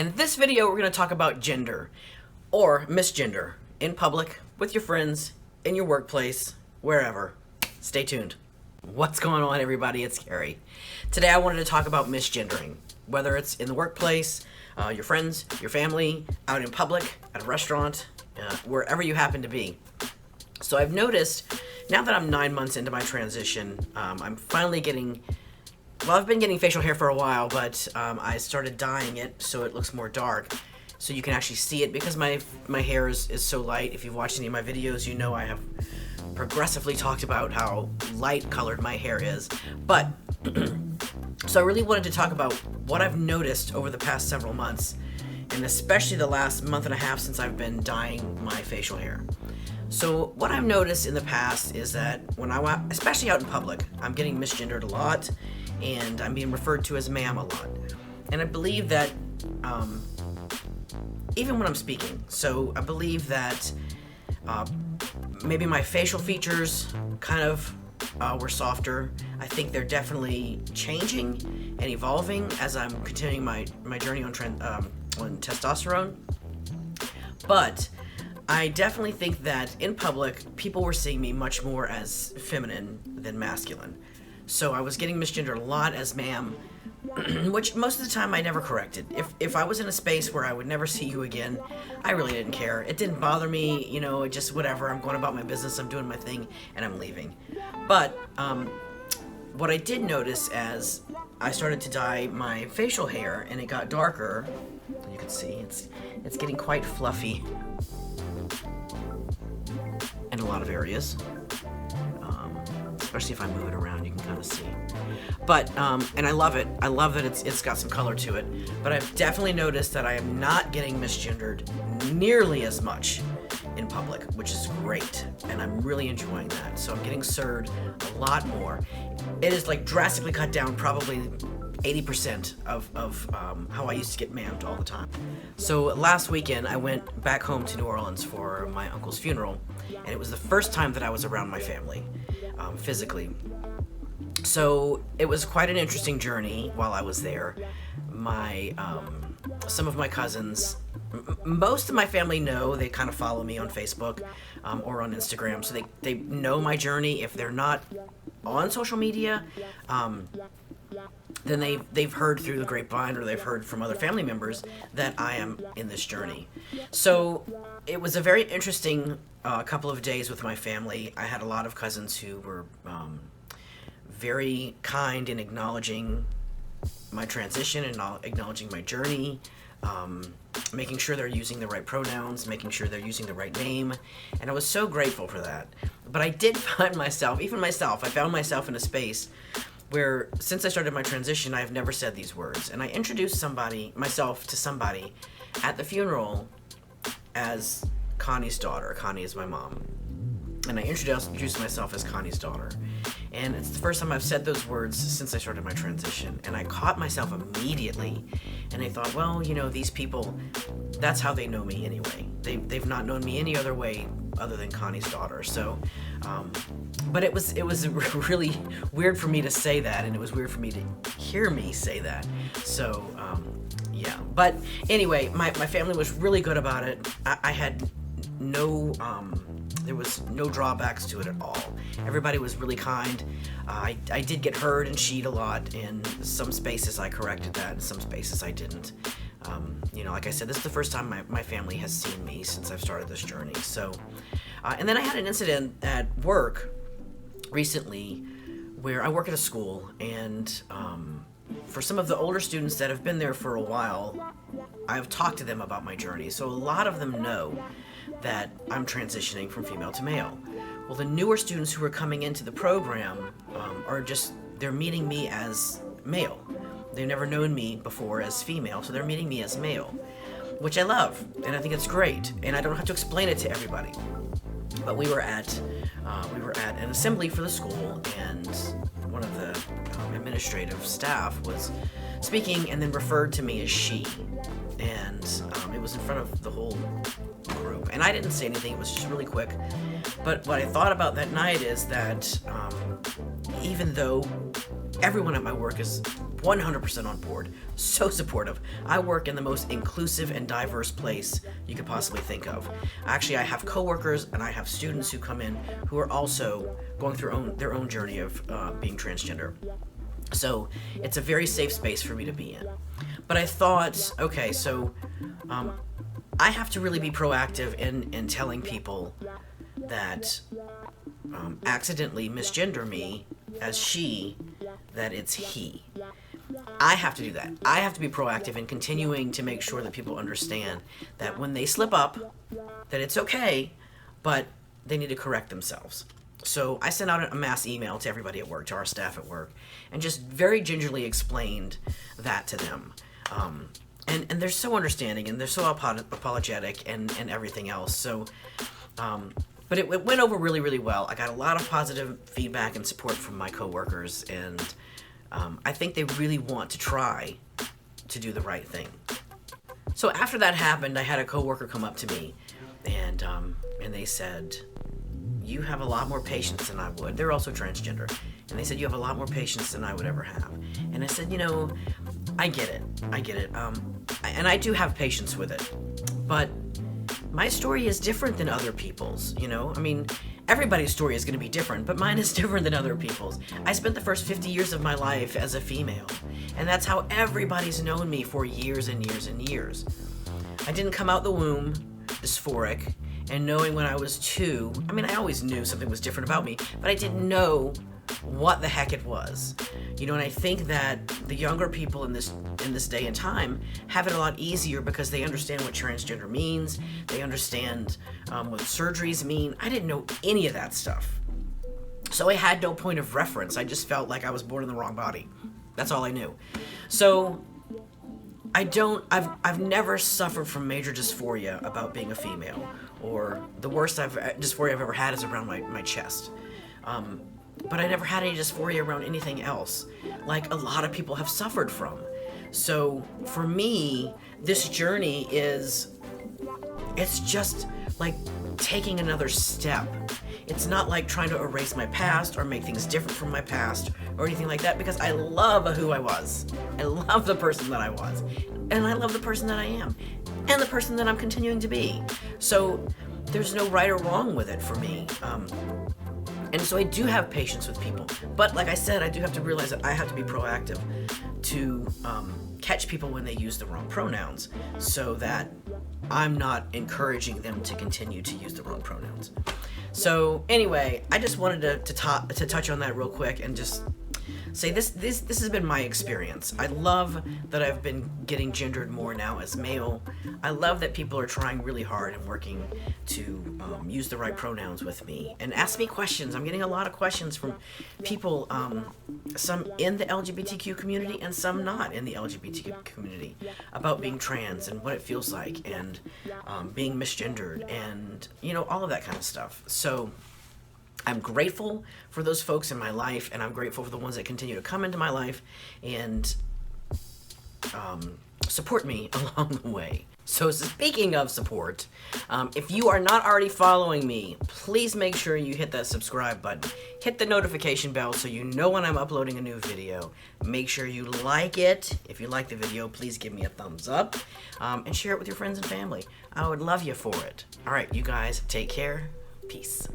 And in this video, we're going to talk about gender, or misgender, in public, with your friends, in your workplace, wherever. Stay tuned. What's going on, everybody? It's Gary. Today I wanted to talk about misgendering, whether it's in the workplace, your friends, your family, out in public, at a restaurant, wherever you happen to be. So I've noticed, now that I'm 9 months into my transition, I'm finally getting, well, I've been getting facial hair for a while, but I started dyeing it so it looks more dark, so you can actually see it, because my hair is so light. If you've watched any of my videos, you know I have progressively talked about how light colored my hair is. But so I really wanted to talk about what I've noticed over the past several months, and especially the last month and a half since I've been dyeing my facial hair. So what I've noticed in the past is that when especially out in public, I'm getting misgendered a lot, and I'm being referred to as ma'am a lot. And I believe that even when I'm speaking, so I believe that maybe my facial features kind of were softer. I think they're definitely changing and evolving as I'm continuing my journey on testosterone. But I definitely think that in public, people were seeing me much more as feminine than masculine. So I was getting misgendered a lot as ma'am, which most of the time I never corrected. If I was in a space where I would never see you again, I really didn't care. It didn't bother me, you know, it just whatever. I'm going about my business, I'm doing my thing, and I'm leaving. But what I did notice as I started to dye my facial hair and it got darker, you can see it's getting quite fluffy in a lot of areas. Especially if I move it around, you can kind of see. But, and I love it. I love that it's got some color to it. But I've definitely noticed that I am not getting misgendered nearly as much in public, which is great. And I'm really enjoying that. So I'm getting sirred a lot more. It is like drastically cut down, probably 80% of how I used to get ma'amed all the time. So last weekend, I went back home to New Orleans for my uncle's funeral. And it was the first time that I was around my family. Physically. So it was quite an interesting journey while I was there. Some of my cousins, most of my family know, they kind of follow me on Facebook or on Instagram, so they know my journey. If they're not on social media, then they've heard through the grapevine, or they've heard from other family members that I am in this journey. So it was a very interesting couple of days with my family. I had a lot of cousins who were very kind in acknowledging my transition and acknowledging my journey, making sure they're using the right pronouns, making sure they're using the right name, and I was so grateful for that. But I did find myself, I found myself in a space where, since I started my transition, I've never said these words. And I introduced myself to somebody at the funeral as Connie's daughter. Connie is my mom. And I introduced myself as Connie's daughter. And it's the first time I've said those words since I started my transition. And I caught myself immediately. And I thought, well, you know, these people, that's how they know me anyway. They've not known me any other way other than Connie's daughter. So, but it was really weird for me to say that, and it was weird for me to hear me say that. So, yeah. But anyway, my family was really good about it. I had no, there was no drawbacks to it at all. Everybody was really kind. I did get heard and she'd a lot. In some spaces I corrected that, in some spaces I didn't. You know, like I said, this is the first time my family has seen me since I've started this journey. So, and then I had an incident at work recently where I work at a school, and for some of the older students that have been there for a while, I've talked to them about my journey. So a lot of them know that I'm transitioning from female to male. Well, the newer students who are coming into the program they're meeting me as male. They've never known me before as female, so they're meeting me as male, which I love, and I think it's great, and I don't have to explain it to everybody. But we were at an assembly for the school, and one of the administrative staff was speaking and then referred to me as she, and it was in front of the whole group, and I didn't say anything. It was just really quick. But what I thought about that night is that even though everyone at my work is 100% on board, so supportive. I work in the most inclusive and diverse place you could possibly think of. Actually, I have coworkers and I have students who come in who are also going through their own journey of being transgender. So it's a very safe space for me to be in. But I thought, okay, so I have to really be proactive in telling people that accidentally misgender me as she, that it's he. I have to do that. I have to be proactive in continuing to make sure that people understand that when they slip up, that it's okay, but they need to correct themselves. So I sent out a mass email to everybody at work, to our staff at work, and just very gingerly explained that to them. And they're so understanding, and they're so apologetic and everything else. So, but it went over really, really well. I got a lot of positive feedback and support from my coworkers, and I think they really want to try to do the right thing. So after that happened, I had a coworker come up to me, and they said, "You have a lot more patience than I would." They're also transgender. And they said, "You have a lot more patience than I would ever have." And I said, I get it. And I do have patience with it. But my story is different than other people's, I mean, everybody's story is going to be different, but mine is different than other people's. I spent the first 50 years of my life as a female. And that's how everybody's known me for years and years and years. I didn't come out the womb dysphoric. And knowing when I was 2, I always knew something was different about me, but I didn't know what the heck it was. And I think that the younger people in this day and time have it a lot easier because they understand what transgender means. They understand what surgeries mean. I didn't know any of that stuff. So I had no point of reference. I just felt like I was born in the wrong body. That's all I knew. So I've never suffered from major dysphoria about being a female, or the worst dysphoria I've ever had is around my chest. But I never had any dysphoria around anything else, like a lot of people have suffered from. So for me, this journey it's just like taking another step. It's not like trying to erase my past or make things different from my past or anything like that, because I love who I was. I love the person that I was. And I love the person that I am. And the person that I'm continuing to be. So there's no right or wrong with it for me. And so I do have patience with people. But like I said, I do have to realize that I have to be proactive to catch people when they use the wrong pronouns, so that I'm not encouraging them to continue to use the wrong pronouns. So anyway, I just wanted to touch on that real quick and just say this has been my experience. I love that I've been getting gendered more now as male. I love that people are trying really hard and working to use the right pronouns with me and ask me questions. I'm getting a lot of questions from people, some in the LGBTQ community and some not in the LGBTQ community, about being trans and what it feels like, and being misgendered, and all of that kind of stuff. So I'm grateful for those folks in my life, and I'm grateful for the ones that continue to come into my life and support me along the way. So speaking of support, if you are not already following me, please make sure you hit that subscribe button. Hit the notification bell so you know when I'm uploading a new video. Make sure you like it. If you like the video, please give me a thumbs up, and share it with your friends and family. I would love you for it. All right, you guys, take care. Peace.